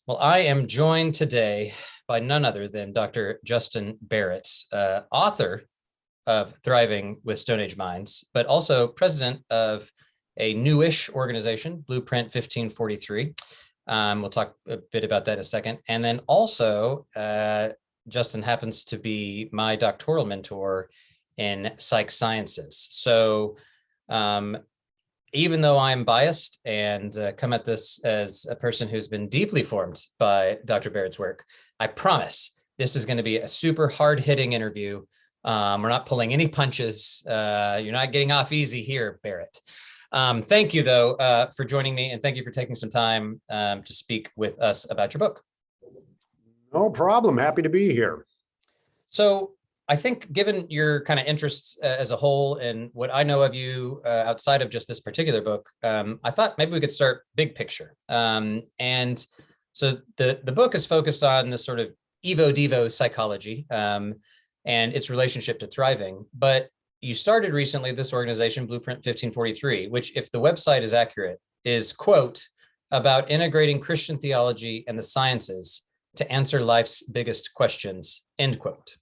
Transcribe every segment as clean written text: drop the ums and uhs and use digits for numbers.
Well, I am joined today by none other than Dr. Justin Barrett, author of Thriving with Stone Age Minds, but also president of a newish organization, Blueprint 1543. We'll talk a bit about that in a second. And then also, Justin happens to be my doctoral mentor in psych sciences. So even though I'm biased and come at this as a person who's been deeply formed by Dr. Barrett's work, I promise this is going to be a super hard-hitting interview. We're not pulling any punches. You're not getting off easy here, Barrett. Thank you, though, for joining me, and thank you for taking some time to speak with us about your book. No problem. Happy to be here. So I think given your kind of interests as a whole and what I know of you outside of just this particular book, I thought maybe we could start big picture. And so the book is focused on this sort of Evo-Devo psychology and its relationship to thriving. But you started recently this organization, Blueprint 1543, which, if the website is accurate, is, quote, about integrating Christian theology and the sciences to answer life's biggest questions, end quote.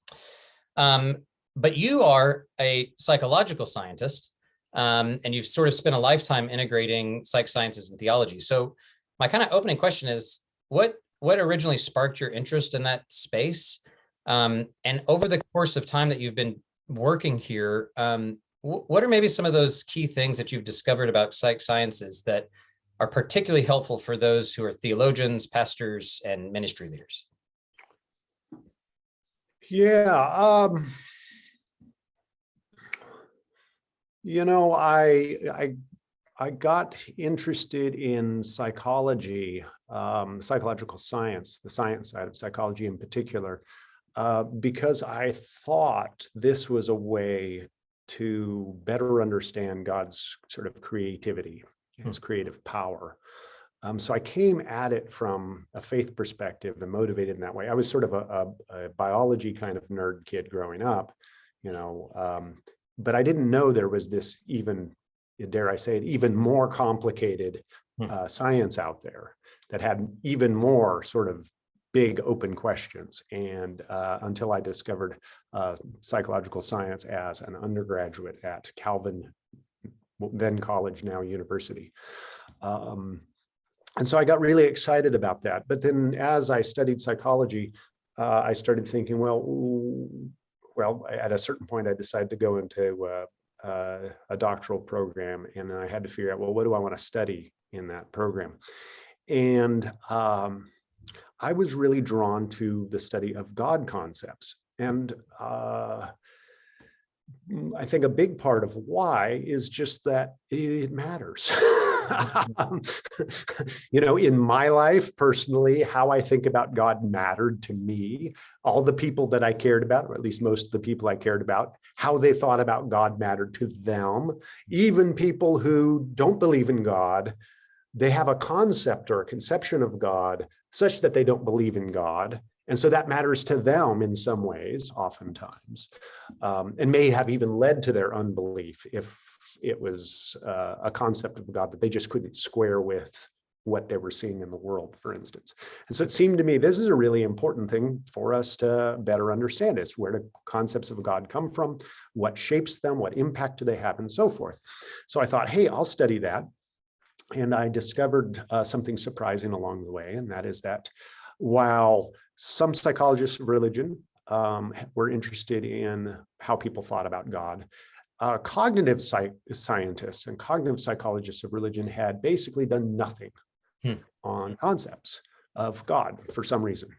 But you are a psychological scientist, and you've sort of spent a lifetime integrating psych sciences and theology. So my kind of opening question is, what originally sparked your interest in that space? And over the course of time that you've been working here, what are maybe some of those key things that you've discovered about psych sciences that are particularly helpful for those who are theologians, pastors, and ministry leaders? Yeah, I got interested in psychology, psychological science, the science side of psychology in particular, because I thought this was a way to better understand God's sort of creativity, his creative power. So I came at it from a faith perspective and motivated in that way. I was sort of a biology kind of nerd kid growing up, but I didn't know there was this even, dare I say it, even more complicated science out there that had even more sort of big open questions. And until I discovered psychological science as an undergraduate at Calvin, then college, now university. And so I got really excited about that. But then as I studied psychology, I started thinking, well, at a certain point, I decided to go into a doctoral program, and I had to figure out, well, what do I want to study in that program? And I was really drawn to the study of God concepts. And I think a big part of why is just that it matters. In my life personally, how I think about God mattered to me. All the people that I cared about, or at least most of the people I cared about, how they thought about God mattered to them. Even people who don't believe in God, they have a concept or a conception of God such that they don't believe in God. And so that matters to them in some ways, oftentimes, and may have even led to their unbelief if it was a concept of God that they just couldn't square with what they were seeing in the world, for instance. And so it seemed to me this is a really important thing for us to better understand. It's where do concepts of God come from, what shapes them, what impact do they have, and so forth. So I thought, hey, I'll study that. And I discovered something surprising along the way, and that is that while some psychologists of religion were interested in how people thought about God, cognitive scientists and cognitive psychologists of religion had basically done nothing on concepts of God for some reason.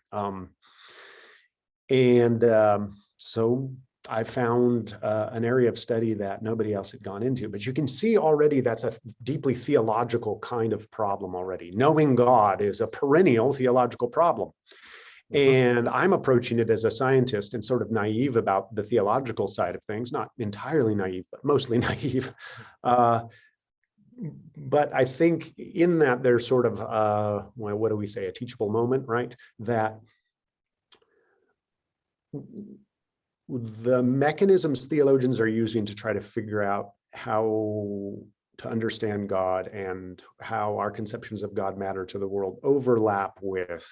So I found an area of study that nobody else had gone into. But you can see already that's a deeply theological kind of problem already. Knowing God is a perennial theological problem. And I'm approaching it as a scientist and sort of naive about the theological side of things, not entirely naive, but mostly naive. But I think in that there's sort of, what do we say, a teachable moment, right? That the mechanisms theologians are using to try to figure out how to understand God and how our conceptions of God matter to the world overlap with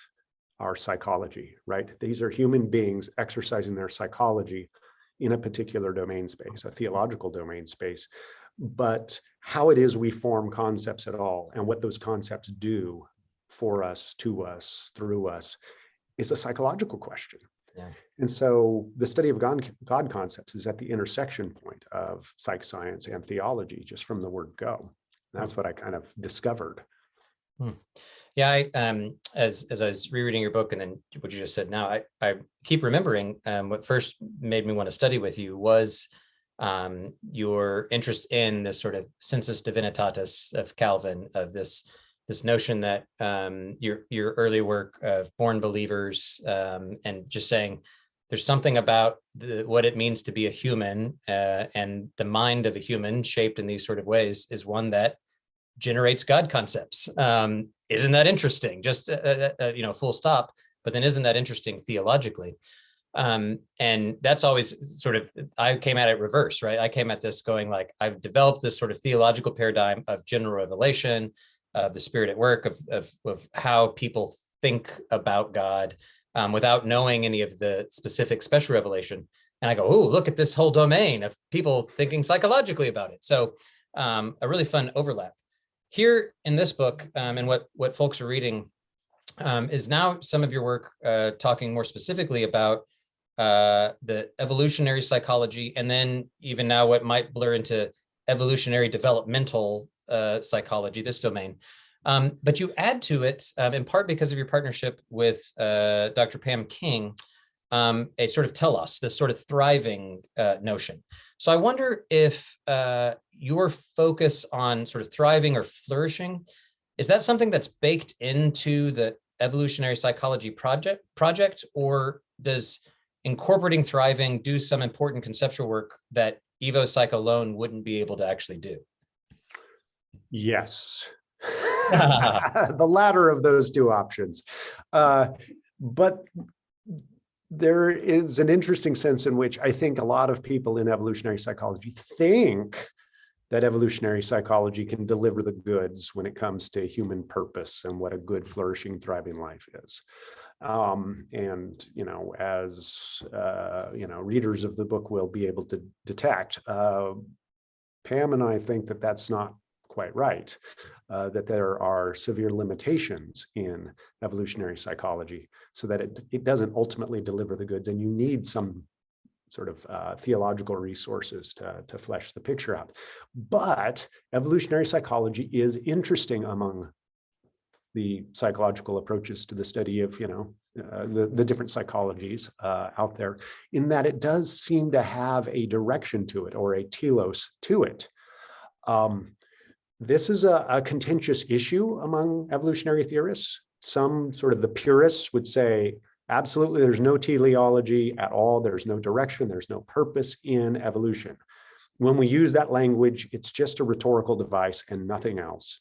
our psychology, right? These are human beings exercising their psychology in a particular domain space, a theological domain space. But how it is we form concepts at all and what those concepts do for us, to us, through us is a psychological question. Yeah. And so the study of God concepts is at the intersection point of psych science and theology, just from the word go. And that's what I kind of discovered. Yeah, as I was rereading your book and then what you just said now, I keep remembering what first made me want to study with you was your interest in this sort of sensus divinitatis of Calvin, of this notion that your early work of born believers, and just saying there's something about what it means to be a human, and the mind of a human shaped in these sort of ways is one that generates God concepts. Isn't that interesting? Just full stop. But then isn't that interesting theologically? And that's always sort of, I came at it reverse, right? I came at this going like, I've developed this sort of theological paradigm of general revelation, of the Spirit at work, of how people think about God, without knowing any of the specific special revelation. And I go, oh, look at this whole domain of people thinking psychologically about it. So a really fun overlap. Here in this book, and what folks are reading, is now some of your work talking more specifically about the evolutionary psychology, and then even now what might blur into evolutionary developmental psychology, this domain. But you add to it, in part because of your partnership with Dr. Pam King, a sort of telos, this sort of thriving notion. So I wonder if your focus on sort of thriving or flourishing, is that something that's baked into the evolutionary psychology project, or does incorporating thriving do some important conceptual work that EvoPsych alone wouldn't be able to actually do? Yes. The latter of those two options. But there is an interesting sense in which I think a lot of people in evolutionary psychology think that evolutionary psychology can deliver the goods when it comes to human purpose and what a good, flourishing, thriving life is. And, as, readers of the book will be able to detect, Pam and I think that that's not quite right, that there are severe limitations in evolutionary psychology so that it doesn't ultimately deliver the goods, and you need some sort of theological resources to flesh the picture out. But evolutionary psychology is interesting among the psychological approaches to the study of, the different psychologies out there, in that it does seem to have a direction to it, or a telos to it. This is a contentious issue among evolutionary theorists. Some sort of the purists would say, absolutely, there's no teleology at all. There's no direction. There's no purpose in evolution. When we use that language, it's just a rhetorical device and nothing else.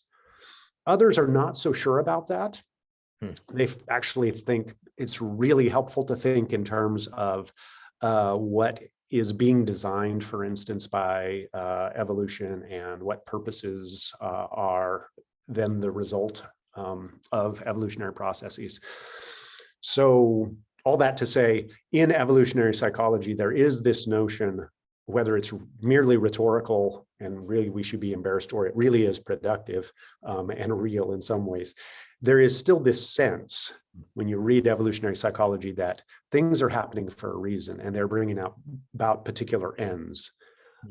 Others are not so sure about that. They actually think it's really helpful to think in terms of what is being designed, for instance, by evolution, and what purposes are then the result of evolutionary processes. So all that to say, in evolutionary psychology, there is this notion, whether it's merely rhetorical and really we should be embarrassed, or it really is productive and real in some ways, there is still this sense when you read evolutionary psychology that things are happening for a reason and they're bringing about particular ends.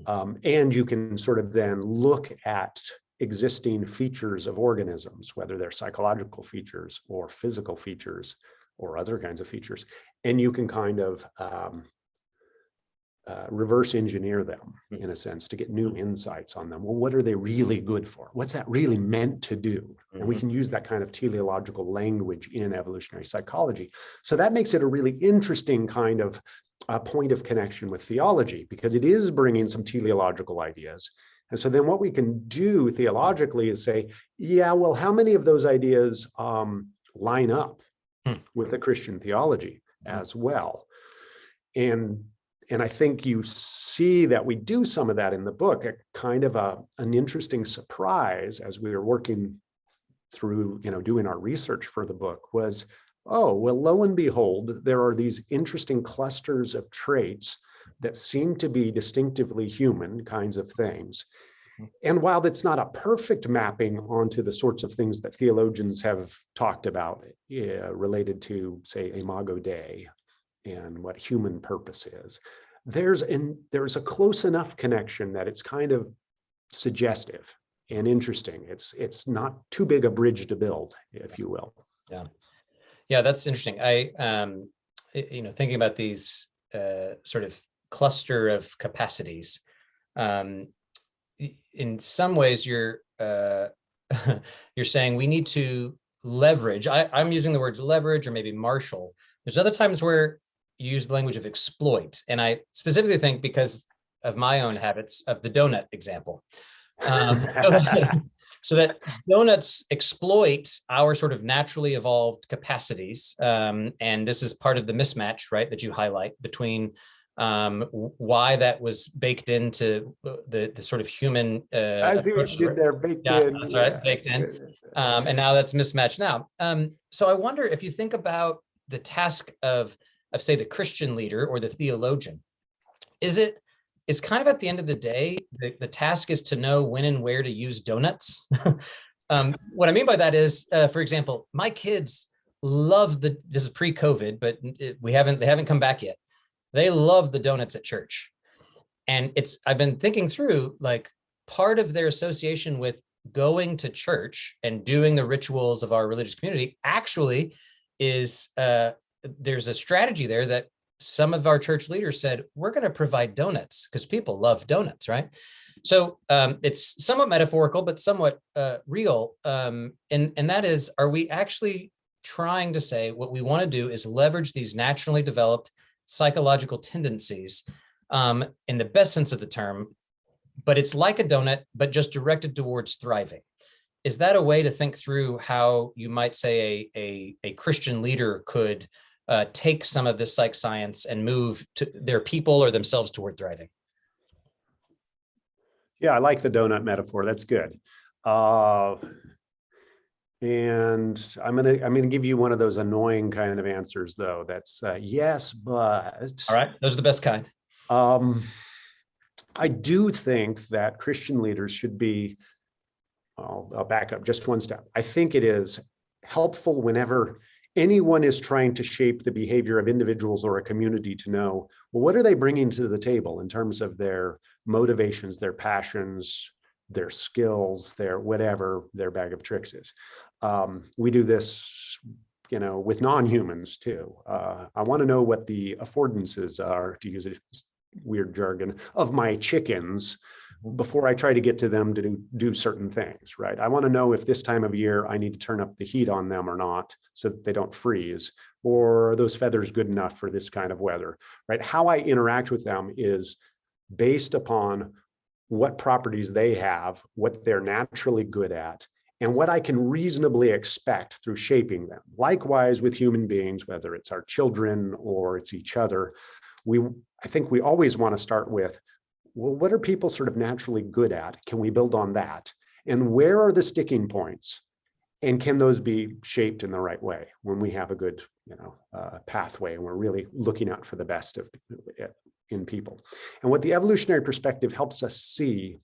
And you can sort of then look at existing features of organisms, whether they're psychological features or physical features or other kinds of features, and you can kind of reverse engineer them, in a sense, to get new insights on them. Well, what are they really good for? What's that really meant to do? And we can use that kind of teleological language in evolutionary psychology. So that makes it a really interesting kind of point of connection with theology, because it is bringing some teleological ideas. And so then what we can do theologically is say, yeah, well, how many of those ideas line up with the Christian theology as well? And And I think you see that we do some of that in the book, a kind of an interesting surprise as we were working through, doing our research for the book was, oh, well, lo and behold, there are these interesting clusters of traits that seem to be distinctively human kinds of things. And while that's not a perfect mapping onto the sorts of things that theologians have talked about related to, say, Imago Dei and what human purpose is, there's a close enough connection that it's kind of suggestive and interesting. It's not too big a bridge to build, if you will. Yeah, that's interesting. I thinking about these sort of cluster of capacities. In some ways, you're you're saying we need to leverage. I'm using the words leverage or maybe marshal. There's other times where you use the language of exploit, and I specifically think because of my own habits of the donut example. So that donuts exploit our sort of naturally evolved capacities, and this is part of the mismatch, right, that you highlight between why that was baked into the sort of human. I see what you did there, baked in. That's right, baked in, and now that's mismatched now. So I wonder if you think about the task of say the Christian leader or the theologian, is kind of at the end of the day, the task is to know when and where to use donuts. What I mean by that is, for example, my kids love this is pre-COVID, but they haven't come back yet. They love the donuts at church. And I've been thinking through, like, part of their association with going to church and doing the rituals of our religious community actually is, there's a strategy there that some of our church leaders said, we're going to provide donuts because people love donuts, right? So it's somewhat metaphorical, but somewhat real. And that is, are we actually trying to say what we want to do is leverage these naturally developed psychological tendencies in the best sense of the term, but it's like a donut, but just directed towards thriving. Is that a way to think through how you might say a Christian leader could take some of this psych science and move to their people or themselves toward thriving? Yeah, I like the donut metaphor. That's good. And I'm gonna give you one of those annoying kind of answers, though. That's yes, but. All right, those are the best kind. I do think that Christian leaders should be. I'll back up just one step. I think it is helpful whenever anyone is trying to shape the behavior of individuals or a community to know, well, what are they bringing to the table in terms of their motivations, their passions, their skills, their whatever their bag of tricks is. We do this, with non-humans too. I want to know what the affordances are, to use a weird jargon, of my chickens before I try to get to them to do certain things, right? I want to know if this time of year I need to turn up the heat on them or not so that they don't freeze, or are those feathers good enough for this kind of weather, right? How I interact with them is based upon what properties they have, what they're naturally good at, and what I can reasonably expect through shaping them. Likewise with human beings, whether it's our children or it's each other, I think we always want to start with, well, what are people sort of naturally good at? Can we build on that? And where are the sticking points? And can those be shaped in the right way when we have a good, pathway and we're really looking out for the best in people? And what the evolutionary perspective helps us see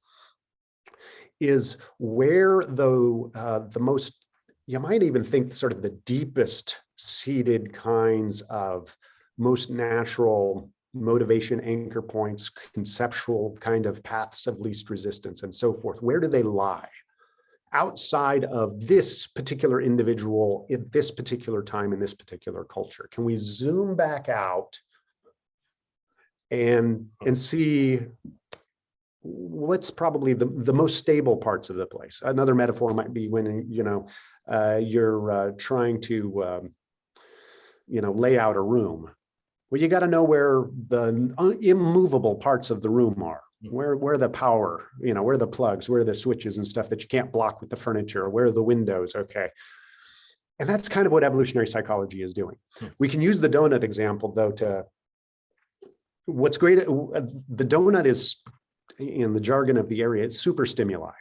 is where the most, you might even think sort of the deepest seated kinds of most natural motivation anchor points, conceptual kind of paths of least resistance and so forth. Where do they lie? Outside of this particular individual at this particular time in this particular culture? Can we zoom back out and see what's probably the most stable parts of the place? Another metaphor might be when you're trying to lay out a room. Well, you got to know where the immovable parts of the room are, where the power, where the plugs, where the switches and stuff that you can't block with the furniture, where are the windows, okay. And that's kind of what evolutionary psychology is doing. We can use the donut example, though, what's great, the donut is, in the jargon of the area, it's super stimuli,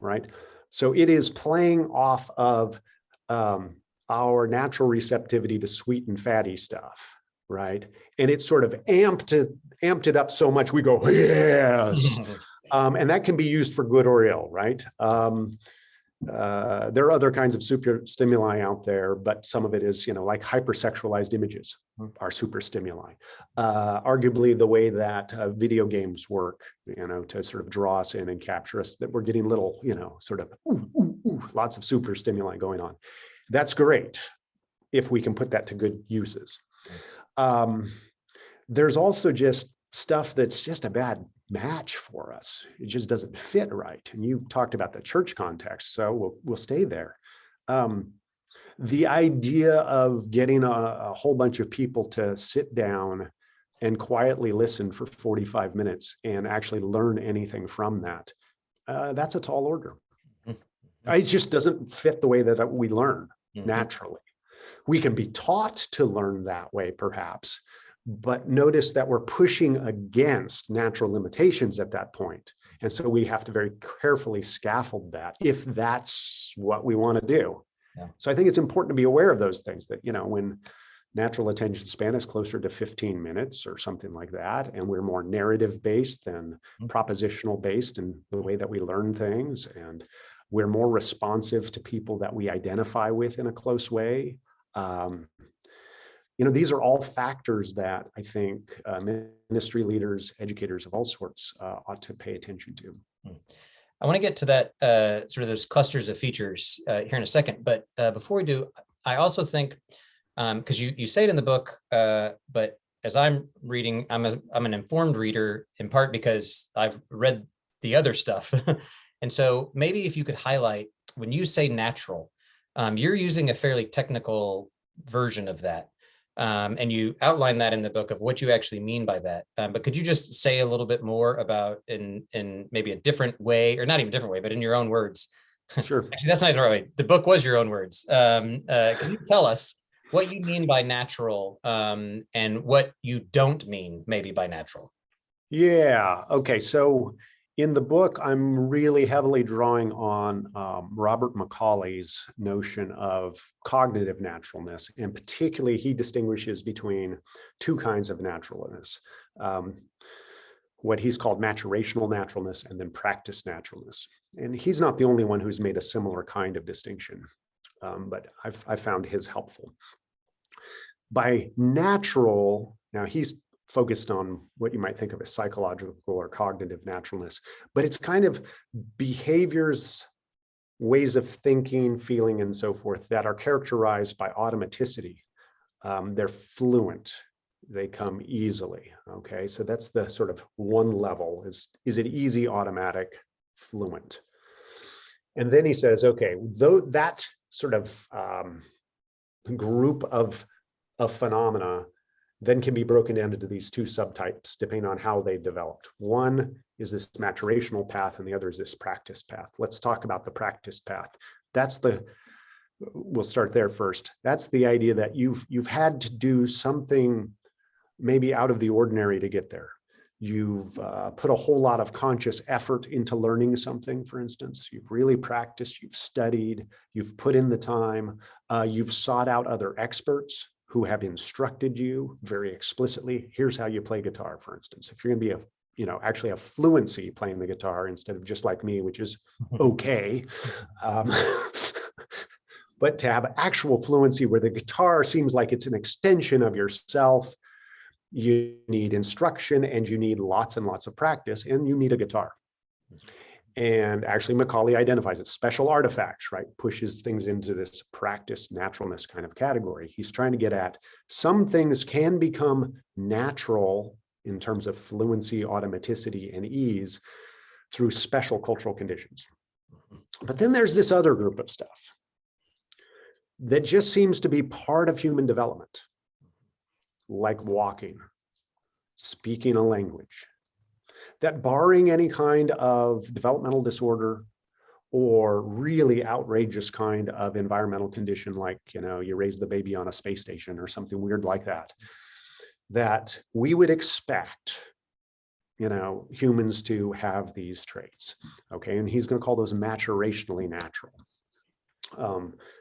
right? So it is playing off of our natural receptivity to sweet and fatty stuff, right? And it sort of amped it up so much we go, yes. And that can be used for good or ill, right? There are other kinds of super stimuli out there, but some of it is, like hypersexualized images are super stimuli. Arguably the way that video games work, to sort of draw us in and capture us, that we're getting little, sort of lots of super stimuli going on. That's great if we can put that to good uses. There's also just stuff that's just a bad match for us. It just doesn't fit right. And you talked about the church context, so we'll stay there. The idea of getting a whole bunch of people to sit down and quietly listen for 45 minutes and actually learn anything from that, that's a tall order. It just doesn't fit the way that we learn naturally. We can be taught to learn that way, perhaps, but notice that we're pushing against natural limitations at that point. And so we have to very carefully scaffold that if that's what we want to do. Yeah. So I think it's important to be aware of those things, that, when natural attention span is closer to 15 minutes or something like that, and we're more narrative based than propositional based in the way that we learn things, and we're more responsive to people that we identify with in a close way. These are all factors that I think ministry leaders, educators of all sorts ought to pay attention to. I want to get to that sort of those clusters of features here in a second, but before we do, I also think, because you say it in the book, but as I'm reading, I'm an informed reader, in part because I've read the other stuff. And so maybe if you could highlight, when you say natural, you're using a fairly technical version of that. And you outline that in the book of what you actually mean by that. But could you just say a little bit more about, in maybe a different way, or not even a different way, but in your own words? Sure. Actually, that's not the right way. The book was your own words. Can you tell us what you mean by natural, and what you don't mean maybe by natural? Yeah. Okay. So in the book, I'm really heavily drawing on Robert Macaulay's notion of cognitive naturalness, and particularly he distinguishes between two kinds of naturalness, what he's called maturational naturalness and then practice naturalness. And he's not the only one who's made a similar kind of distinction, but I've found his helpful. By natural, now he's focused on what you might think of as psychological or cognitive naturalness, but it's kind of behaviors, ways of thinking, feeling, and so forth that are characterized by automaticity. They're fluent. They come easily. Okay, so that's the sort of one level. Is it easy, automatic, fluent? And then he says, okay, though that sort of group of phenomena then can be broken down into these two subtypes depending on how they developed. One is this maturational path and the other is this practice path. Let's talk about the practice path. We'll start there first. That's the idea that you've had to do something maybe out of the ordinary to get there. You've put a whole lot of conscious effort into learning something, for instance. You've really practiced, you've studied, you've put in the time, you've sought out other experts who have instructed you very explicitly. Here's how you play guitar, for instance. If you're going to be actually have fluency playing the guitar instead of just like me, which is okay. But to have actual fluency where the guitar seems like it's an extension of yourself, you need instruction and you need lots and lots of practice, and you need a guitar. And actually, Macaulay identifies it. Special artifacts, right? Pushes things into this practice naturalness kind of category. He's trying to get at some things can become natural in terms of fluency, automaticity, and ease through special cultural conditions. But then there's this other group of stuff that just seems to be part of human development, like walking, speaking a language, that barring any kind of developmental disorder or really outrageous kind of environmental condition, like, you raise the baby on a space station or something weird like that, that we would expect, humans to have these traits. Okay, and he's going to call those maturationally natural.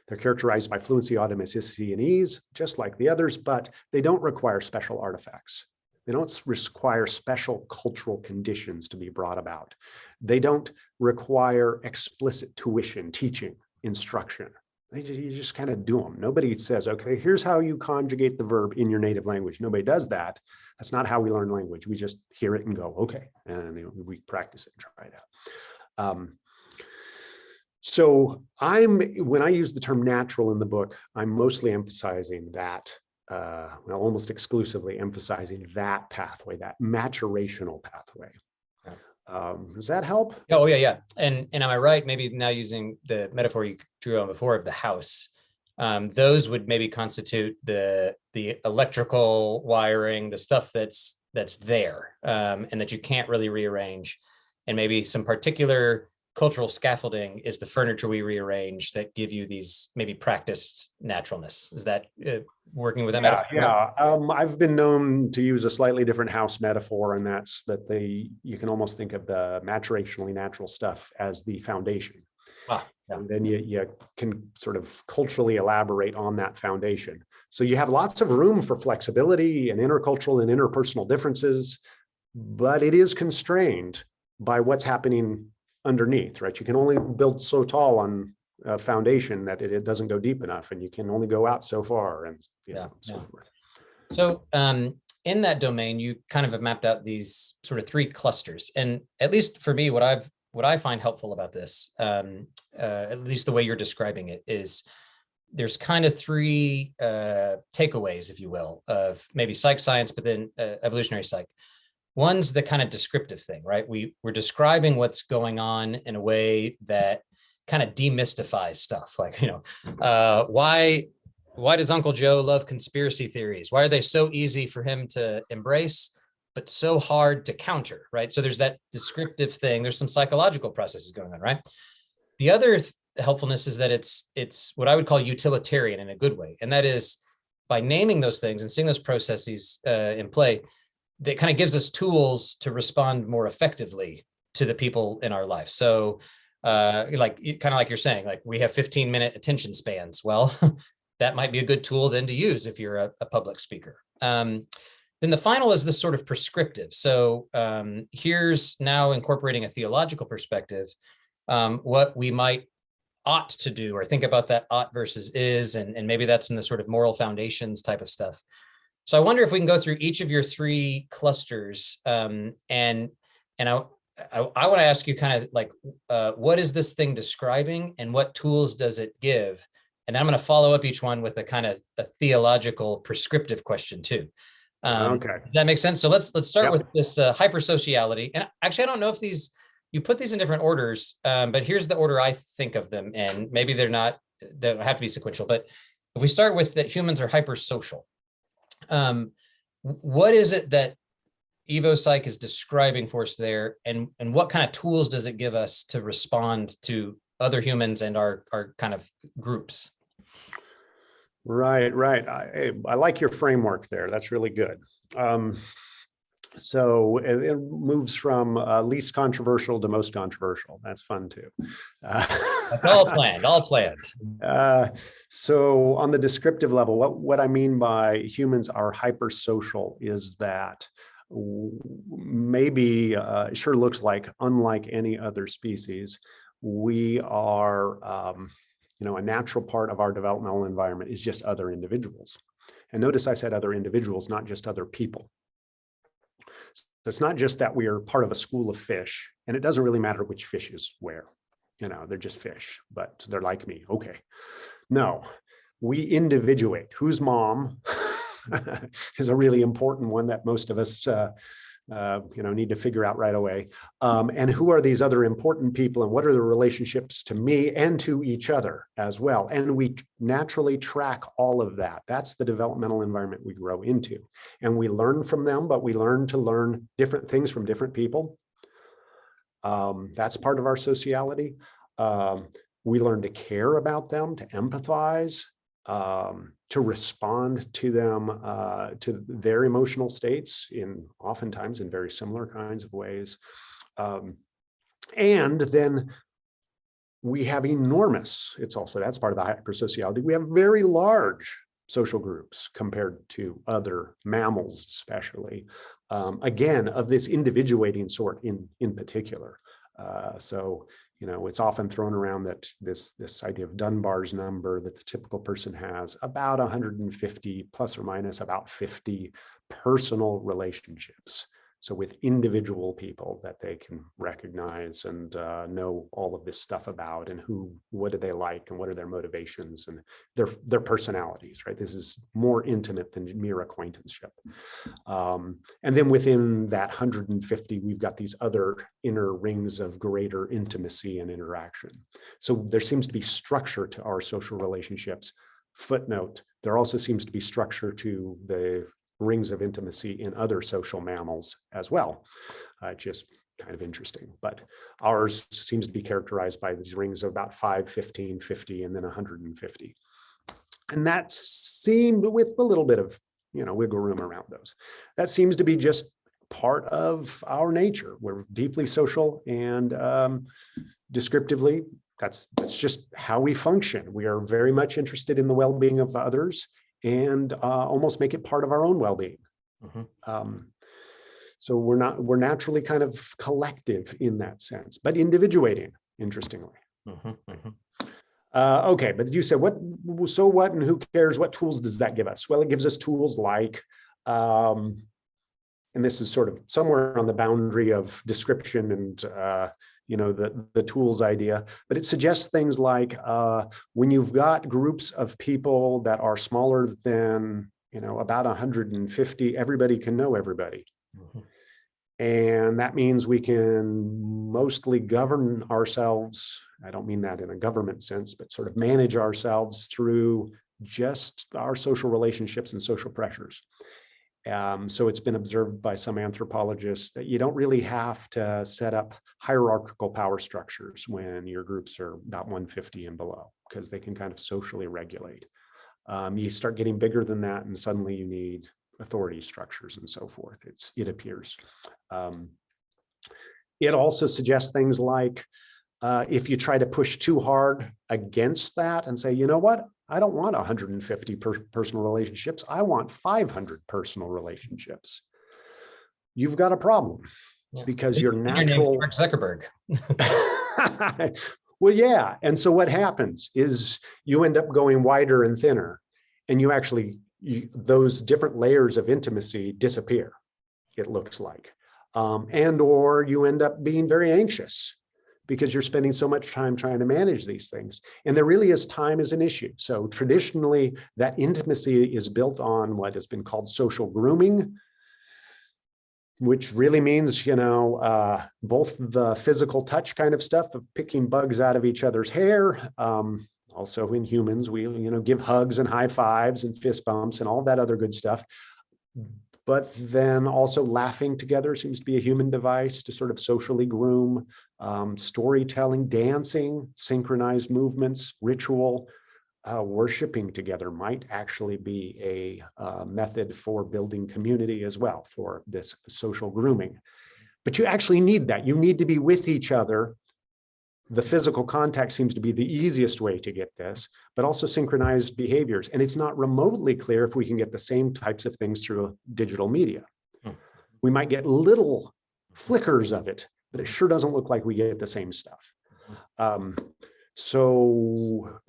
They're characterized by fluency, automaticity, and ease, just like the others, but they don't require special artifacts. They don't require special cultural conditions to be brought about. They don't require explicit tuition, teaching, instruction. You just kind of do them. Nobody says, okay, here's how you conjugate the verb in your native language. Nobody does that. That's not how we learn language. We just hear it and go, okay, and we practice it and try it out. So when I use the term natural in the book, I'm mostly emphasizing that, almost exclusively emphasizing that pathway, that maturational pathway. Does that help? Oh, yeah. And am I right? Maybe now using the metaphor you drew on before of the house, those would maybe constitute the electrical wiring, the stuff that's there, and that you can't really rearrange. And maybe some particular cultural scaffolding is the furniture we rearrange that give you these maybe practiced naturalness. Is that working with that metaphor? Yeah. I've been known to use a slightly different house metaphor, and that's that you can almost think of the maturationally natural stuff as the foundation. Yeah. And then you can sort of culturally elaborate on that foundation. So you have lots of room for flexibility and intercultural and interpersonal differences, but it is constrained by what's happening underneath, right? You can only build so tall on a foundation that it doesn't go deep enough, and you can only go out so far, and so forth. So in that domain, you kind of have mapped out these sort of three clusters, and at least for me, what I find helpful about this, at least the way you're describing it, is there's kind of three takeaways, if you will, of maybe psych science, but then evolutionary psych. One's the kind of descriptive thing, right? We're describing what's going on in a way that kind of demystifies stuff. Like, why does Uncle Joe love conspiracy theories? Why are they so easy for him to embrace, but so hard to counter, right? So there's that descriptive thing. There's some psychological processes going on, right? The other helpfulness is that it's what I would call utilitarian in a good way. And that is by naming those things and seeing those processes in play, that kind of gives us tools to respond more effectively to the people in our life. So like you're saying, like we have 15-minute attention spans. Well, that might be a good tool then to use if you're a public speaker. Then the final is this sort of prescriptive. So here's now incorporating a theological perspective, what we ought to do, or think about that ought versus is, and maybe that's in the sort of moral foundations type of stuff. So I wonder if we can go through each of your three clusters, and I want to ask you kind of like, what is this thing describing, and what tools does it give? And then I'm going to follow up each one with a kind of a theological prescriptive question too. Okay. Does that make sense? So let's start with this hypersociality. And actually, I don't know if you put these in different orders, but here's the order I think of them in. Maybe they don't have to be sequential, but if we start with that humans are hypersocial, what is it that EvoPsych is describing for us there, and what kind of tools does it give us to respond to other humans and our kind of groups? Right. I like your framework there. That's really good. So it moves from least controversial to most controversial. That's fun too. That's all planned. So on the descriptive level, what I mean by humans are hypersocial is that maybe it sure looks like, unlike any other species, we are, a natural part of our developmental environment is just other individuals. And notice I said other individuals, not just other people. So it's not just that we are part of a school of fish, and it doesn't really matter which fish is where, they're just fish, but they're like me. Okay. No, we individuate. Who's mom is a really important one that most of us, need to figure out right away. And who are these other important people, and what are the relationships to me and to each other as well? And we naturally track all of that. That's the developmental environment we grow into. And we learn from them, but we learn to learn different things from different people. That's part of our sociality. We learn to care about them, to empathize, to respond to them, to their emotional states oftentimes in very similar kinds of ways. And then we have that's part of the hypersociality. We have very large social groups compared to other mammals, especially, again, of this individuating sort in particular. So, it's often thrown around that this idea of Dunbar's number that the typical person has about 150 plus or minus about 50 personal relationships. So with individual people that they can recognize and know all of this stuff about, and what do they like and what are their motivations and their personalities, right? This is more intimate than mere acquaintanceship. And then within that 150, we've got these other inner rings of greater intimacy and interaction. So there seems to be structure to our social relationships. Footnote, there also seems to be structure to the rings of intimacy in other social mammals as well. Just kind of interesting, but ours seems to be characterized by these rings of about 5, 15, 50, and then 150. And that seemed, with a little bit of, wiggle room around those, that seems to be just part of our nature. We're deeply social, and descriptively, that's just how we function. We are very much interested in the well-being of others, and almost make it part of our own well-being. Mm-hmm. So we're naturally kind of collective in that sense, but individuating, interestingly. Mm-hmm. Mm-hmm. Okay, but you said what and who cares? What tools does that give us? Well, it gives us tools like, and this is sort of somewhere on the boundary of description and the tools idea, but it suggests things like when you've got groups of people that are smaller than about 150, everybody can know everybody. Mm-hmm. And that means we can mostly govern ourselves. I don't mean that in a government sense, but sort of manage ourselves through just our social relationships and social pressures. So it's been observed by some anthropologists that you don't really have to set up hierarchical power structures when your groups are about 150 and below, because they can kind of socially regulate. You start getting bigger than that, and suddenly you need authority structures and so forth. It appears. It also suggests things like, if you try to push too hard against that and say, you know what, I don't want 150 personal relationships, I want 500 personal relationships, you've got a problem. Yeah. Because your natural Mark Zuckerberg. Well, yeah. And so what happens is you end up going wider and thinner, and those different layers of intimacy disappear, it looks like. And or you end up being very anxious because you're spending so much time trying to manage these things. And there really is time as an issue. So traditionally, that intimacy is built on what has been called social grooming, which really means, both the physical touch kind of stuff of picking bugs out of each other's hair. Also in humans, we, give hugs and high fives and fist bumps and all that other good stuff. But then also laughing together seems to be a human device to sort of socially groom. Storytelling, dancing, synchronized movements, ritual, worshiping together might actually be a method for building community as well, for this social grooming. But you actually need that. You need to be with each other. The physical contact seems to be the easiest way to get this, but also synchronized behaviors. And it's not remotely clear if we can get the same types of things through digital media. We might get little flickers of it, but it sure doesn't look like we get the same stuff. So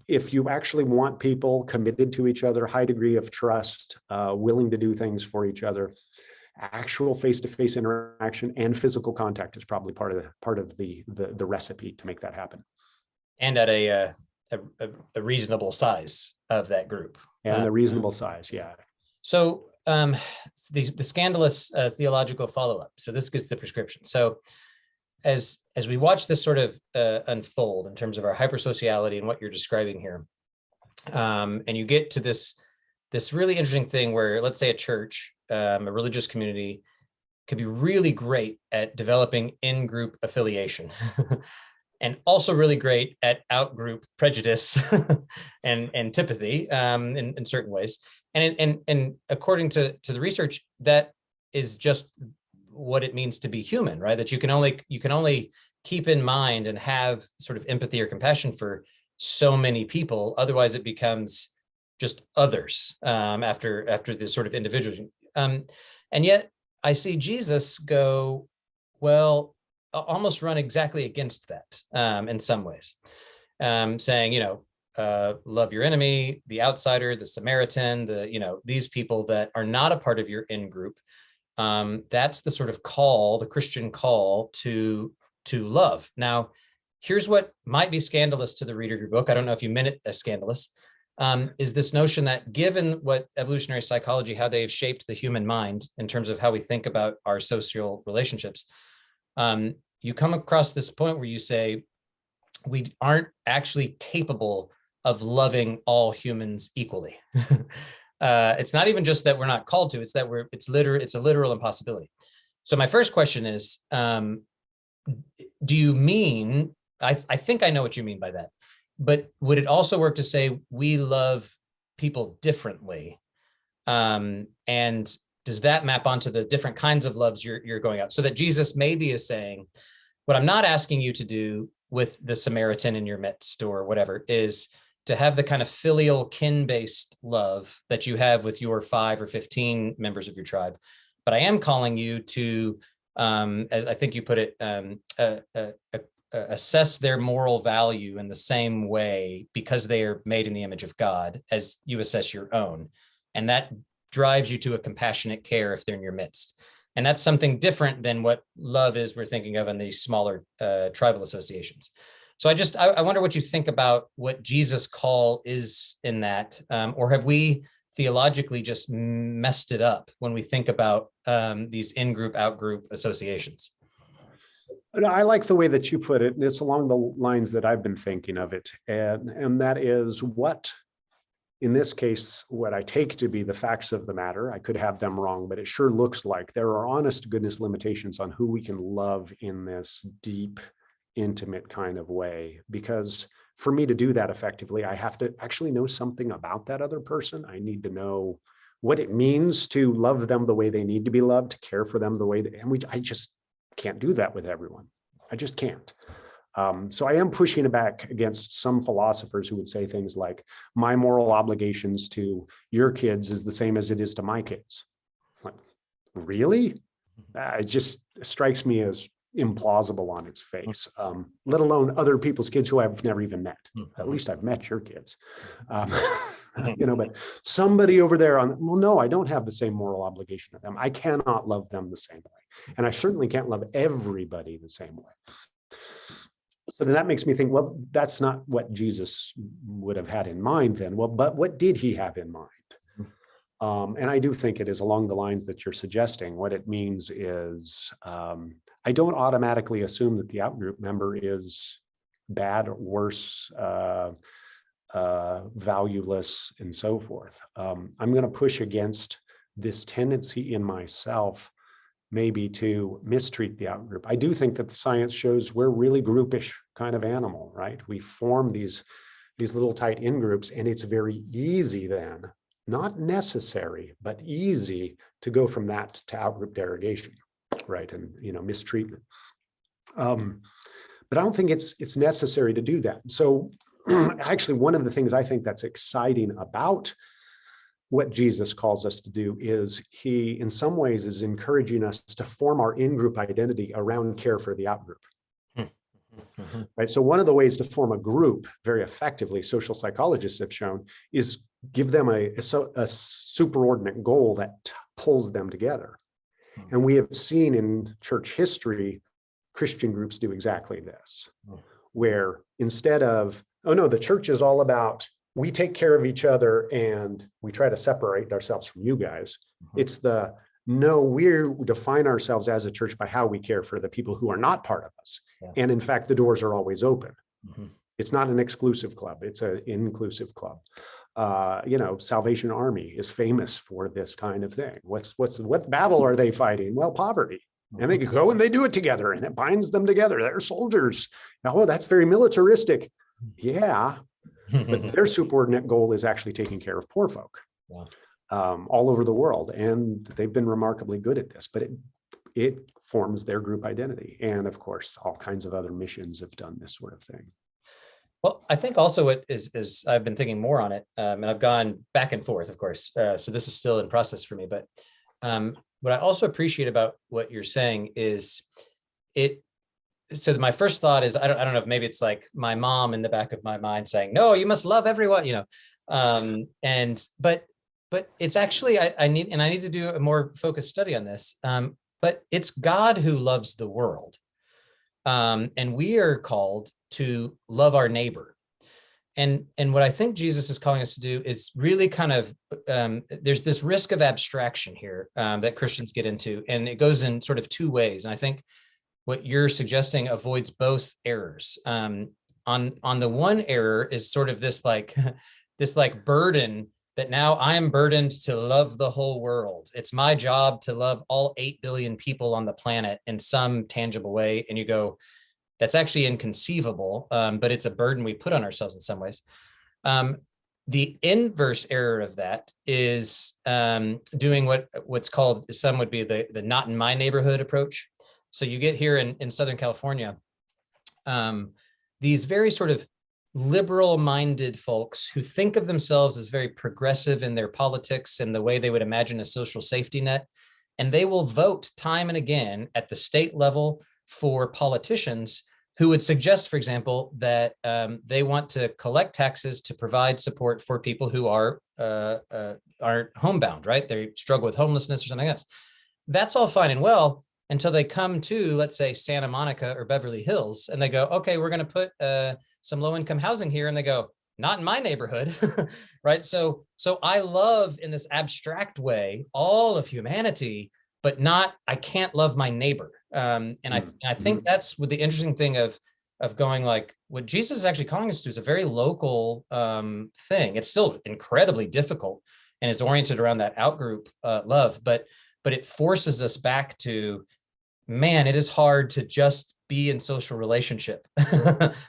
if you actually want people committed to each other, high degree of trust, willing to do things for each other, actual face-to-face interaction and physical contact is probably part of the recipe to make that happen. And at a reasonable size of that group. And a reasonable size, yeah. So the scandalous theological follow-up. So this gets the prescription. So as we watch this sort of unfold in terms of our hypersociality and what you're describing here, and you get to this really interesting thing where, let's say, a church, a religious community, could be really great at developing in-group affiliation. and also really great at outgroup prejudice and antipathy in certain ways. And according to the research, that is just what it means to be human, right? That you can only keep in mind and have sort of empathy or compassion for so many people. Otherwise, it becomes just others after this sort of individual. And yet, I see Jesus go, well, almost run exactly against that in some ways, saying, love your enemy, the outsider, the Samaritan, these people that are not a part of your in group. That's the sort of call, the Christian call to love. Now, here's what might be scandalous to the reader of your book. I don't know if you meant it as scandalous, is this notion that given what evolutionary psychology, how they've shaped the human mind in terms of how we think about our social relationships, you come across this point where you say, we aren't actually capable of loving all humans equally. It's not even just that we're not called to, it's that it's a literal impossibility. So my first question is, do you mean, I think I know what you mean by that, but would it also work to say we love people differently? And does that map onto the different kinds of loves you're going out? So that Jesus maybe is saying, what I'm not asking you to do with the Samaritan in your midst or whatever is to have the kind of filial kin-based love that you have with your 5 or 15 members of your tribe. But I am calling you to, as I think you put it, assess their moral value in the same way because they are made in the image of God as you assess your own. And that drives you to a compassionate care if they're in your midst. And that's something different than what love is we're thinking of in these smaller tribal associations. So I wonder what you think about what Jesus' call is in that, or have we theologically just messed it up when we think about these in-group, out-group associations? I like the way that you put it, and it's along the lines that I've been thinking of it. And that is what, in this case, what I take to be the facts of the matter. I could have them wrong, but it sure looks like there are honest to goodness limitations on who we can love in this deep, intimate kind of way. Because for me to do that effectively, I have to actually know something about that other person. I need to know what it means to love them the way they need to be loved, to care for them the way I just can't do that with everyone. I just can't. So I am pushing it back against some philosophers who would say things like, my moral obligations to your kids is the same as it is to my kids. Like, really? It just strikes me as implausible on its face, let alone other people's kids who I've never even met. At least I've met your kids. But somebody over there well, no, I don't have the same moral obligation to them. I cannot love them the same way. And I certainly can't love everybody the same way. So then that makes me think, well, that's not what Jesus would have had in mind then. Well, but what did he have in mind? And I do think it is along the lines that you're suggesting. What it means is I don't automatically assume that the outgroup member is bad or worse, valueless, and so forth. I'm going to push against this tendency in myself maybe to mistreat the outgroup. I do think that the science shows we're really groupish kind of animal, right? We form these little tight in-groups, and it's very easy then, not necessary, but easy to go from that to outgroup derogation, right? And, mistreatment. But I don't think it's necessary to do that. So actually, one of the things I think that's exciting about what Jesus calls us to do is he, in some ways, is encouraging us to form our in-group identity around care for the outgroup. Right. So one of the ways to form a group very effectively, social psychologists have shown, is give them a superordinate goal that pulls them together. And we have seen in church history, Christian groups do exactly this, where instead of, oh no, the church is all about, we take care of each other and we try to separate ourselves from you guys. It's no, we define ourselves as a church by how we care for the people who are not part of us. Yeah. And in fact, the doors are always open. It's not an exclusive club. It's an inclusive club. Salvation Army is famous for this kind of thing. What battle are they fighting? Well, poverty. And they go and they do it together, and it binds them together. They're soldiers. Oh, that's very militaristic. Yeah, but their subordinate goal is actually taking care of poor folk. Wow. All over the world. And they've been remarkably good at this, but it forms their group identity. And of course, all kinds of other missions have done this sort of thing. Well, I think also what is I've been thinking more on it, and I've gone back and forth, of course. So this is still in process for me. But what I also appreciate about what you're saying is it. So my first thought is I don't know if maybe it's like my mom in the back of my mind saying, "No, you must love everyone," but it's actually I need to do a more focused study on this. But it's God who loves the world. And we are called to love our neighbor. And what I think Jesus is calling us to do is really kind of, there's this risk of abstraction here that Christians get into, and it goes in sort of two ways. And I think what you're suggesting avoids both errors. On the one error is sort of this like, this like burden that now I am burdened to love the whole world. It's my job to love all 8 billion people on the planet in some tangible way. And you go, that's actually inconceivable, but it's a burden we put on ourselves in some ways. The inverse error of that is doing what's called, some would be the not in my neighborhood approach. So you get here in Southern California, these very sort of liberal-minded folks who think of themselves as very progressive in their politics and the way they would imagine a social safety net. And they will vote time and again at the state level for politicians who would suggest, for example, that they want to collect taxes to provide support for people who aren't homebound, right? They struggle with homelessness or something else. That's all fine and well until they come to, let's say, Santa Monica or Beverly Hills, and they go, okay, we're going to put some low-income housing here, and they go, not in my neighborhood, right? So I love, in this abstract way, all of humanity, but not, I can't love my neighbor. And I think that's what the interesting thing of going, like, what Jesus is actually calling us to is a very local thing. It's still incredibly difficult and is oriented around that outgroup love, but it forces us back to, man, it is hard to just be in social relationship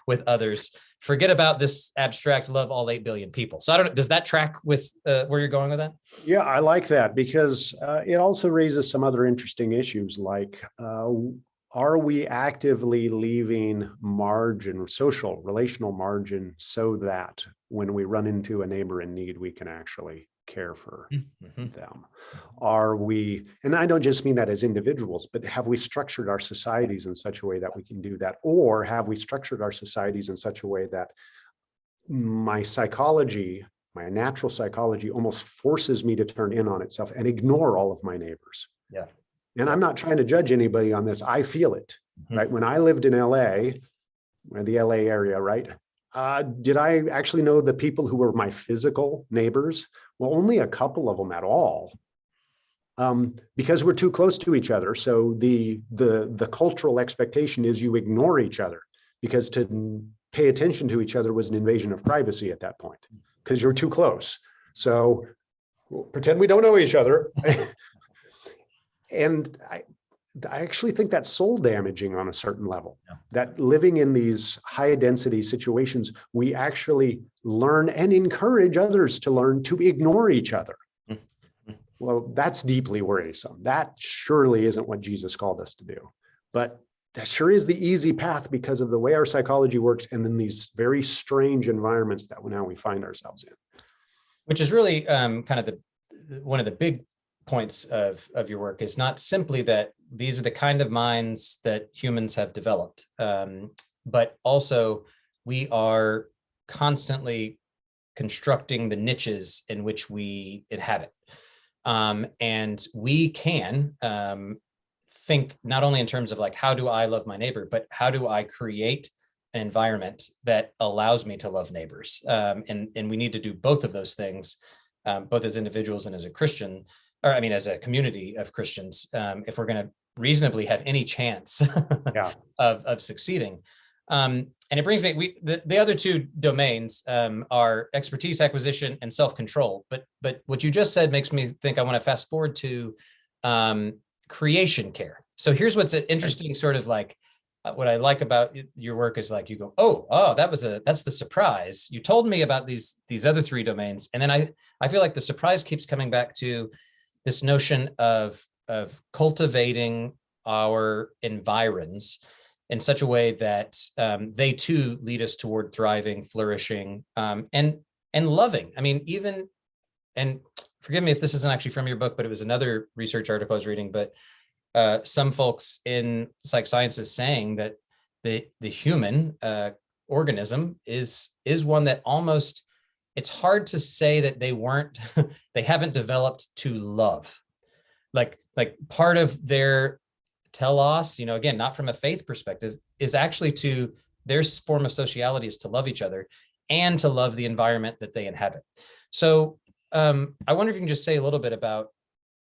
with others. Forget about this abstract love all 8 billion people. So I don't know, does that track with where you're going with that? Yeah, I like that, because it also raises some other interesting issues, like are we actively leaving margin, social, relational margin, so that when we run into a neighbor in need, we can actually care for them? Are we, and I don't just mean that as individuals, but have we structured our societies in such a way that we can do that? Or have we structured our societies in such a way that my psychology, my natural psychology, almost forces me to turn in on itself and ignore all of my neighbors? Yeah. And I'm not trying to judge anybody on this. I feel it, right? When I lived in LA, the LA area, right? Did I actually know the people who were my physical neighbors? Well, only a couple of them at all, because we're too close to each other. So the cultural expectation is you ignore each other, because to pay attention to each other was an invasion of privacy at that point, because you're too close. So pretend we don't know each other. And I actually think that's soul damaging on a certain level. Yeah. That living in these high density situations, we actually learn and encourage others to learn to ignore each other. Well, that's deeply worrisome. That surely isn't what Jesus called us to do. But that sure is the easy path because of the way our psychology works, and then these very strange environments that now we find ourselves in. Which is really kind of one of the big points of your work is not simply that these are the kind of minds that humans have developed, but also we are constantly constructing the niches in which we inhabit. And we can think not only in terms of like, how do I love my neighbor, but how do I create an environment that allows me to love neighbors? And we need to do both of those things, both as individuals and as a Christian, or I mean, as a community of Christians, if we're going to reasonably have any chance of succeeding. And it brings me, the other two domains are expertise acquisition and self-control. But what you just said makes me think I want to fast forward to creation care. So here's what's an interesting sort of like, what I like about your work is like, you go, oh, that's the surprise. You told me about these other three domains. And then I feel like the surprise keeps coming back to this notion of cultivating our environs in such a way that they too lead us toward thriving, flourishing, and loving. I mean, even, and forgive me if this isn't actually from your book, but it was another research article I was reading, but some folks in psych sciences saying that the human organism is one that almost, it's hard to say that they haven't developed to love. Like part of their telos, again, not from a faith perspective, is actually their form of sociality is to love each other and to love the environment that they inhabit. So I wonder if you can just say a little bit about,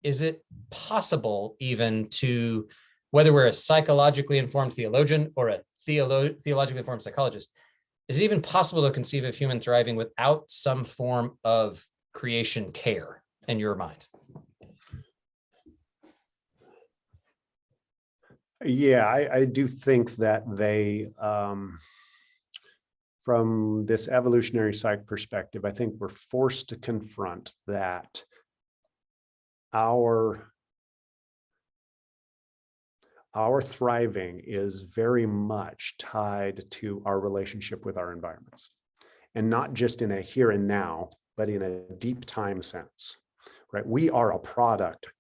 is it possible even to, whether we're a psychologically informed theologian or a theologically informed psychologist, is it even possible to conceive of human thriving without some form of creation care in your mind? Yeah, I do think that from this evolutionary psych perspective, I think we're forced to confront that our thriving is very much tied to our relationship with our environments, and not just in a here and now, but in a deep time sense, right? We are a product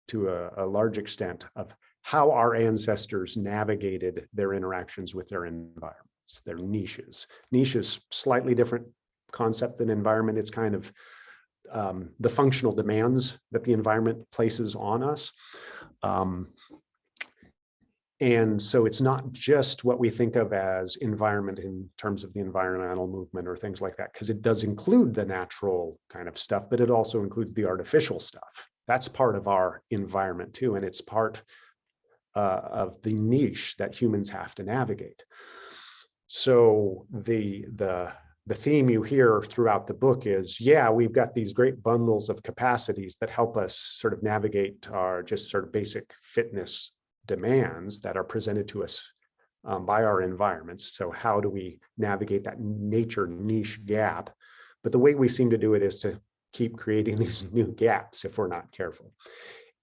to a large extent of how our ancestors navigated their interactions with their environments, their niches. Niche is slightly different concept than environment. It's kind of the functional demands that the environment places on us. And so it's not just what we think of as environment in terms of the environmental movement or things like that, because it does include the natural kind of stuff, but it also includes the artificial stuff. That's part of our environment too, and it's part of the niche that humans have to navigate. So the theme you hear throughout the book is, yeah, we've got these great bundles of capacities that help us sort of navigate our just sort of basic fitness demands that are presented to us by our environments. So how do we navigate that nature niche gap? But the way we seem to do it is to keep creating these new gaps if we're not careful.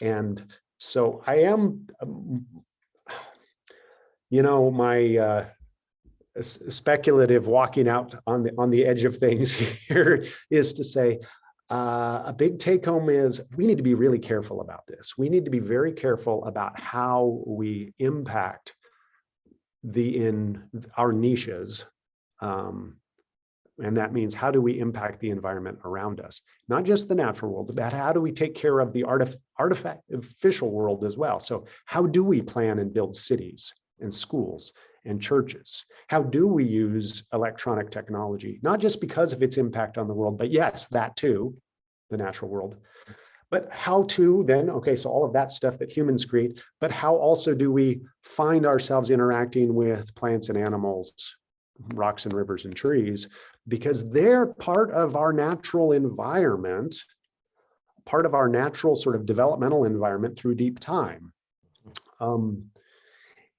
And so I am, my speculative walking out on the edge of things here is to say, a big take home is we need to be really careful about this. We need to be very careful about how we impact our niches. And that means, how do we impact the environment around us? Not just the natural world, but how do we take care of the artificial world as well? So how do we plan and build cities and schools and churches? How do we use electronic technology? Not just because of its impact on the world, but yes, that too, the natural world. But how to then, okay, so all of that stuff that humans create, but how also do we find ourselves interacting with plants and animals, rocks and rivers and trees, because they're part of our natural environment, part of our natural sort of developmental environment through deep time.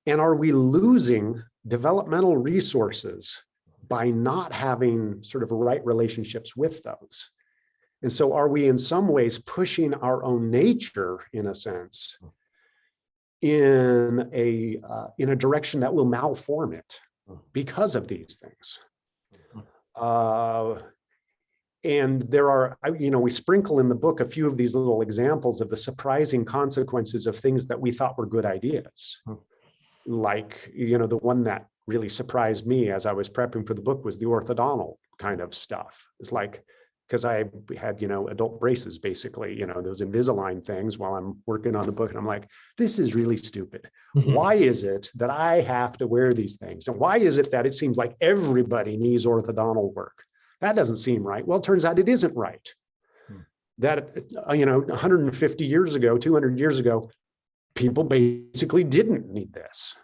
And are we losing developmental resources by not having sort of right relationships with those? And so are we in some ways pushing our own nature, in a sense, in a direction that will malform it because of these things? And there are, we sprinkle in the book a few of these little examples of the surprising consequences of things that we thought were good ideas. Like, the one that really surprised me as I was prepping for the book was the orthodontal kind of stuff. It's like, because I had, adult braces, basically, those Invisalign things while I'm working on the book. And I'm like, this is really stupid. Why is it that I have to wear these things? And why is it that it seems like everybody needs orthodontal work? That doesn't seem right. Well, it turns out it isn't right. That, 150 years ago, 200 years ago, people basically didn't need this.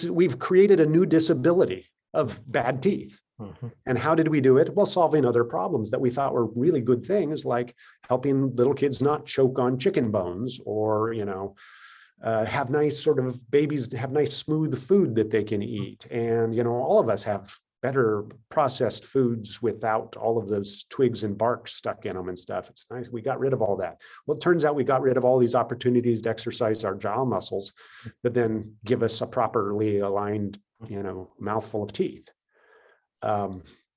We've created a new disability of bad teeth. And how did we do it? Well, solving other problems that we thought were really good things, like helping little kids not choke on chicken bones, or, have nice sort of babies have nice smooth food that they can eat. And, all of us have better processed foods without all of those twigs and bark stuck in them and stuff. It's nice. We got rid of all that. Well, it turns out we got rid of all these opportunities to exercise our jaw muscles that then give us a properly aligned, mouthful of teeth.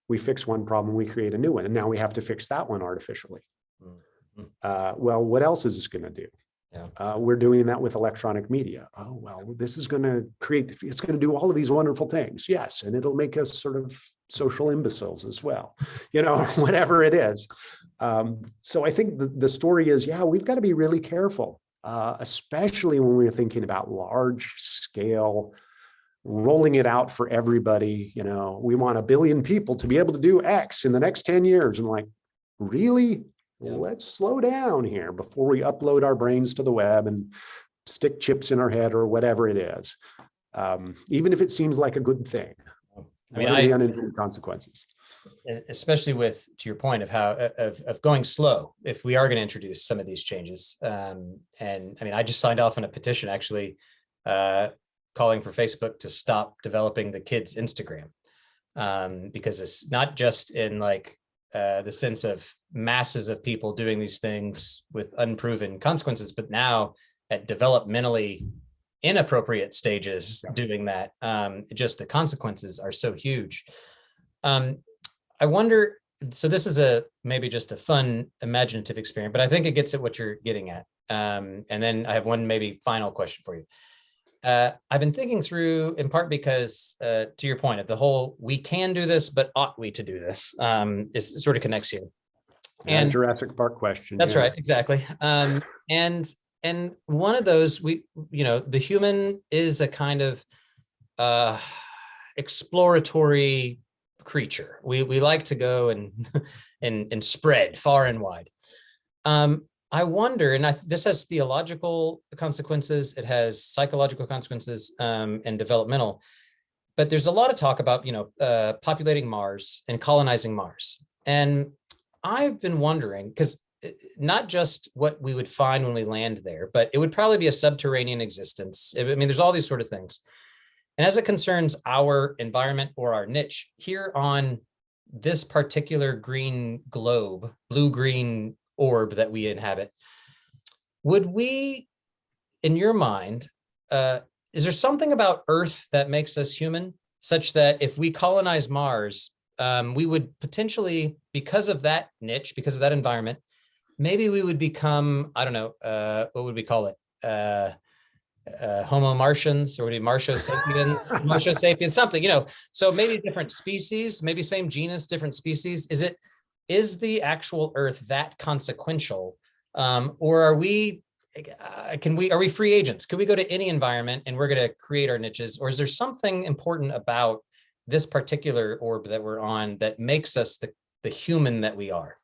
We fix one problem, we create a new one, and now we have to fix that one artificially. Well, what else is this going to do? Yeah. We're doing that with electronic media. Oh, well, this is going to it's going to do all of these wonderful things. Yes. And it'll make us sort of social imbeciles as well, whatever it is. So I think the story is, we've got to be really careful, especially when we're thinking about large scale, rolling it out for everybody. We want 1 billion people to be able to do X in the next 10 years. And like, really? Yeah. Let's slow down here before we upload our brains to the web and stick chips in our head or whatever it is. Even if it seems like a good thing. I mean, the unintended consequences. Especially to your point of how of going slow, if we are going to introduce some of these changes. And I mean, I just signed off on a petition actually calling for Facebook to stop developing the kids' Instagram, because it's not just in like the sense of masses of people doing these things with unproven consequences, but now at developmentally inappropriate stages doing that, just the consequences are so huge. I wonder, so this is maybe just a fun imaginative experiment, but I think it gets at what you're getting at. And then I have one maybe final question for you. I've been thinking through, in part because, to your point of the whole, we can do this, but ought we to do this, is sort of connects here. And Jurassic Park question. That's right, exactly. And one of those, the human is a kind of exploratory creature. We like to go and spread far and wide. I wonder, and this has theological consequences, it has psychological consequences, and developmental, but there's a lot of talk about, populating Mars and colonizing Mars. And I've been wondering, because not just what we would find when we land there, but it would probably be a subterranean existence. I mean, there's all these sort of things. And as it concerns our environment or our niche here on this particular green globe, blue-green orb that we inhabit, would we, in your mind, is there something about Earth that makes us human, such that if we colonize Mars, we would potentially, because of that niche, because of that environment, maybe we would become, I don't know, what would we call it? Homo Martians, or would it be Martial sapiens, Martial sapiens, something, so maybe different species, maybe same genus, different species. Is the actual Earth that consequential, or are we free agents? Could we go to any environment and we're going to create our niches, or is there something important about this particular orb that we're on that makes us the human that we are?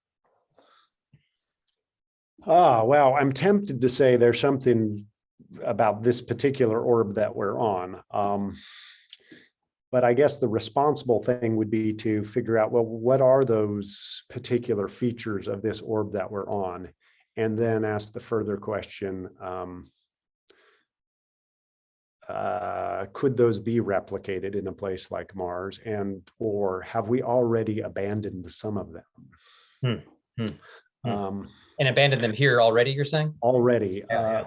Well, I'm tempted to say there's something about this particular orb that we're on. But I guess the responsible thing would be to figure out, well, what are those particular features of this orb that we're on? And then ask the further question, could those be replicated in a place like Mars, or have we already abandoned some of them? And abandoned them here already, you're saying? Already. Yeah.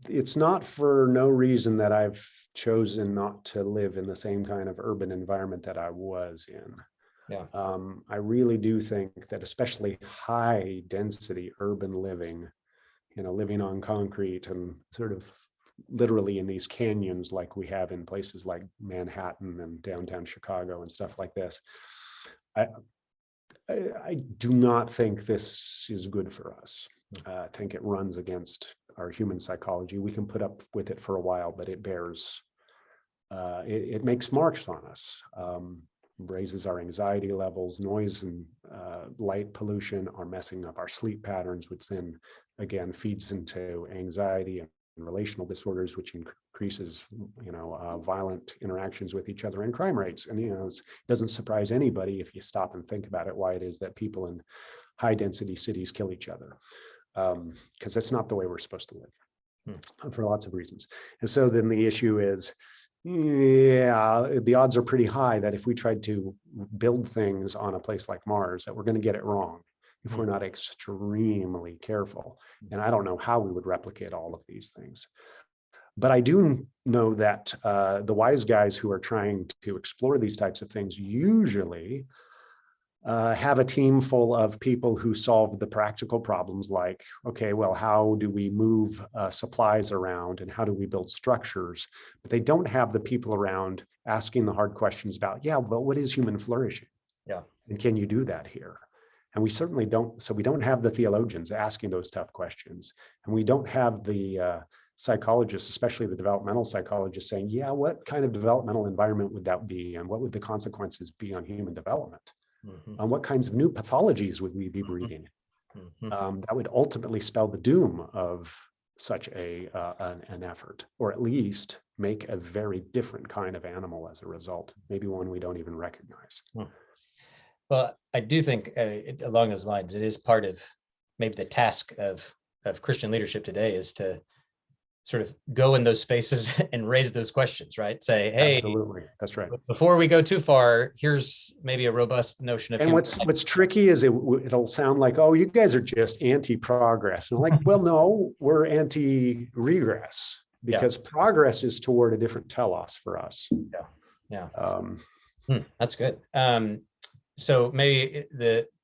It's not for no reason that I've chosen not to live in the same kind of urban environment that I was in. Yeah. I really do think that especially high density urban living, living on concrete and sort of literally in these canyons like we have in places like Manhattan and downtown Chicago and stuff like this, I do not think this is good for us. I think it runs against our human psychology. We can put up with it for a while, but it bears, it makes marks on us, raises our anxiety levels. Noise and light pollution are messing up our sleep patterns, which then again feeds into anxiety and relational disorders, which increases, violent interactions with each other and crime rates. And, it doesn't surprise anybody if you stop and think about it, why it is that people in high density cities kill each other. because that's not the way we're supposed to live for lots of reasons. And so then the issue is, yeah, the odds are pretty high that if we tried to build things on a place like Mars, that we're going to get it wrong if we're not extremely careful. And I don't know how we would replicate all of these things. But I do know that the wise guys who are trying to explore these types of things usually have a team full of people who solve the practical problems like, okay, well, how do we move supplies around and how do we build structures? But they don't have the people around asking the hard questions about, yeah, but what is human flourishing? Yeah. And can you do that here? And we certainly don't. So we don't have the theologians asking those tough questions. And we don't have the psychologists, especially the developmental psychologists, saying, yeah, what kind of developmental environment would that be? And what would the consequences be on human development? What kinds of new pathologies would we be breeding? That would ultimately spell the doom of such an effort, or at least make a very different kind of animal as a result, maybe one we don't even recognize. Well, I do think along those lines, it is part of maybe the task of Christian leadership today is to sort of go in those spaces and raise those questions, right? Say, hey, absolutely, that's right. Before we go too far, here's maybe a robust notion of. And what's tricky is it'll sound like, oh, you guys are just anti-progress. And I'm like, well, no, we're anti-regress because progress is toward a different telos for us. Yeah. That's good. So maybe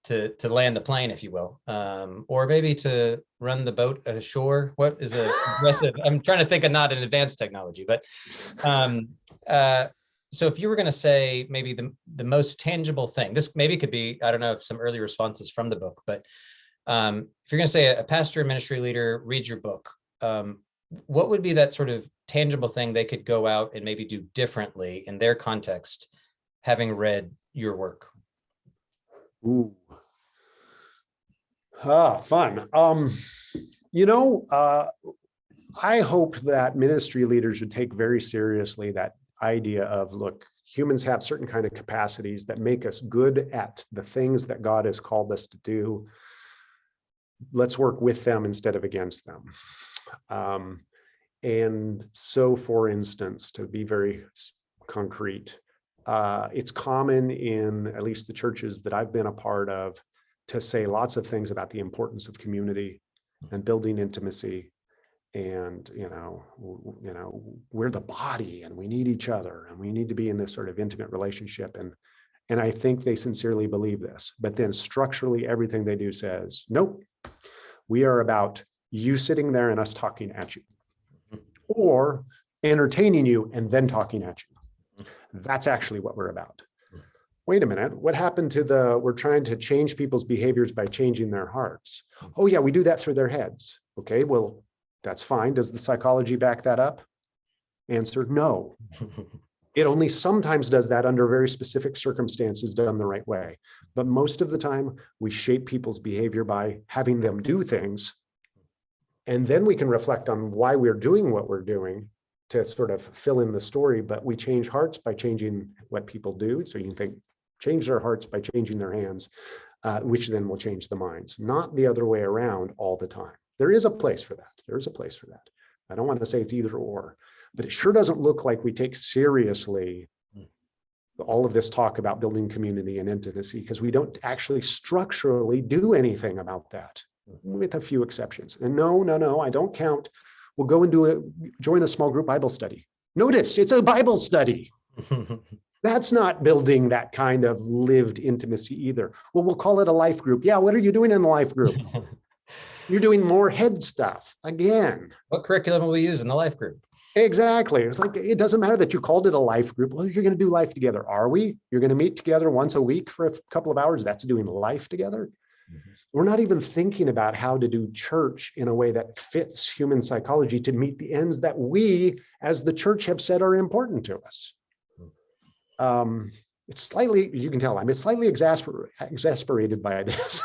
to land the plane, if you will, or maybe to run the boat ashore. What is a aggressive? I'm trying to think of not an advanced technology, but so if you were going to say maybe the most tangible thing, this maybe could be, I don't know if some early responses from the book, but if you're going to say a pastor, ministry leader reads your book, what would be that sort of tangible thing they could go out and maybe do differently in their context, having read your work? Ooh. Fun. I hope that ministry leaders would take very seriously that idea of, look, humans have certain kind of capacities that make us good at the things that God has called us to do. Let's work with them instead of against them. And so, for instance, to be very concrete, it's common in at least the churches that I've been a part of to say lots of things about the importance of community and building intimacy. And, we're the body and we need each other and we need to be in this sort of intimate relationship. And I think they sincerely believe this, but then structurally everything they do says, nope, we are about you sitting there and us talking at you, or entertaining you and then talking at you. That's actually what we're about. Wait a minute, what happened to we're trying to change people's behaviors by changing their hearts? Oh yeah, we do that through their heads. Okay, well, that's fine. Does the psychology back that up? Answer, no. It only sometimes does that under very specific circumstances done the right way. But most of the time, we shape people's behavior by having them do things. And then we can reflect on why we're doing what we're doing to sort of fill in the story. But we change hearts by changing what people do. So you can think, change their hearts by changing their hands, which then will change the minds, not the other way around all the time. There is a place for that. There's a place for that. I don't want to say it's either or, but it sure doesn't look like we take seriously all of this talk about building community and intimacy, because we don't actually structurally do anything about that, with a few exceptions. And no, I don't count. We'll go and join a small group Bible study. Notice it's a Bible study. That's not building that kind of lived intimacy either. Well, we'll call it a life group. Yeah, what are you doing in the life group? You're doing more head stuff again. What curriculum will we use in the life group? Exactly. It's like, it doesn't matter that you called it a life group. Well, you're going to do life together. Are we? You're going to meet together once a week for a couple of hours. That's doing life together. We're not even thinking about how to do church in a way that fits human psychology to meet the ends that we as the church have said are important to us. It's slightly, you can tell I'm slightly exasperated by this.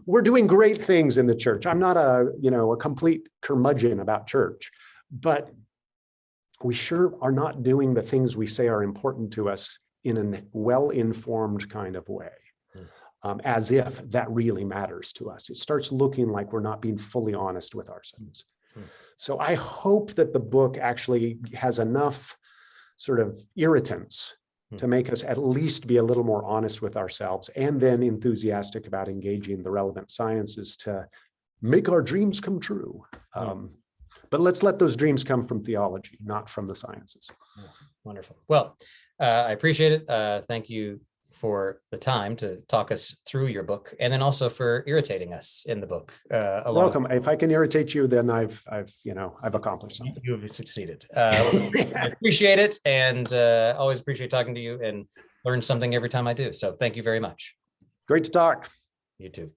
We're doing great things in the church. I'm not a complete curmudgeon about church, but we sure are not doing the things we say are important to us in a well-informed kind of way. as if that really matters to us. It starts looking like we're not being fully honest with ourselves. So I hope that the book actually has enough sort of irritants to make us at least be a little more honest with ourselves, and then enthusiastic about engaging the relevant sciences to make our dreams come true. But let's let those dreams come from theology, not from the sciences. Wonderful. Well, I appreciate it. Thank you for the time to talk us through your book, and then also for irritating us in the book. Welcome. If I can irritate you, then I've accomplished something. You have succeeded. I appreciate it, and always appreciate talking to you, and learn something every time I do. So thank you very much. Great to talk. You too.